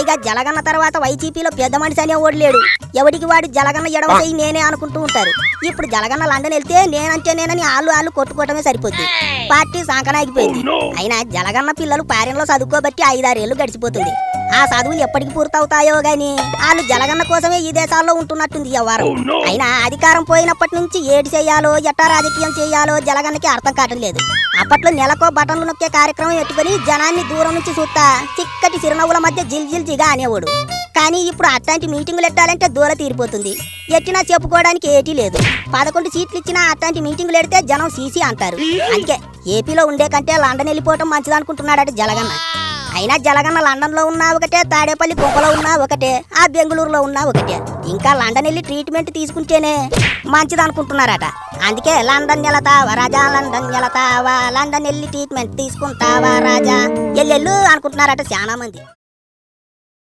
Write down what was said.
పైగా జలగన్న తర్వాత వైసీపీలో పెద్ద మనిషి అనే ఓడలేడు. ఎవడికి వాడు జలగన్న ఎడమ చెయ్యి నేనే అనుకుంటూ ఉంటారు. ఇప్పుడు జలగన్న లండన్ వెళ్తే నేనంటే నేనని ఆళ్ళు కొట్టుకోవటమే సరిపోద్ది. పార్టీ సాంకనాగిపోయింది. అయినా జలగన్న పిల్లలు పారెన్లో చదువుకోబట్టి 5-6 ఏళ్లు గడిచిపోతుంది. ఆ చదువులు ఎప్పటికి పూర్తవుతాయో గాని వాళ్ళు జలగన్న కోసమే ఈ దేశాల్లో ఉంటున్నట్టుంది వ్యవహారం. అయినా అధికారం పోయినప్పటి నుంచి ఏడు చేయాలో ఎట్టా రాజకీయం చేయాలో జలగన్నకి అర్థం కావట్లేదు. అప్పట్లో నెలకో బటన్లు నొక్కే కార్యక్రమం ఎట్టుకుని జనాన్ని దూరం నుంచి చూస్తా చిక్కటి చిరునవ్వుల మధ్య జిల్జిల్జిగా అనేవాడు. కానీ ఇప్పుడు అట్లాంటి మీటింగులు ఎట్టాలంటే దూల తీరిపోతుంది. ఎట్టినా చెప్పుకోవడానికి ఏటీ లేదు. 11 సీట్లు ఇచ్చినా అట్లాంటి మీటింగులు ఎడితే జనం సీసీ అంటారు. అందుకే ఏపీలో ఉండే కంటే లండన్ వెళ్ళిపోవటం మంచిదనుకుంటున్నాడట జలగన్న. అయినా జలగన్న లండన్ లో ఉన్నా ఒకటే, తాడేపల్లి కుప్పలో ఉన్నా ఒకటే, ఆ బెంగళూరులో ఉన్నా ఒకటే. ఇంకా లండన్ వెళ్ళి ట్రీట్మెంట్ తీసుకుంటేనే మంచిదనుకుంటున్నారట. అందుకే లండన్ వెళతావా రాజా, లండన్ వెళతావా, లండన్ వెళ్ళి ట్రీట్మెంట్ తీసుకుంటావా రాజా, ఎల్లెళ్ళు అనుకుంటున్నారట చాలా మంది.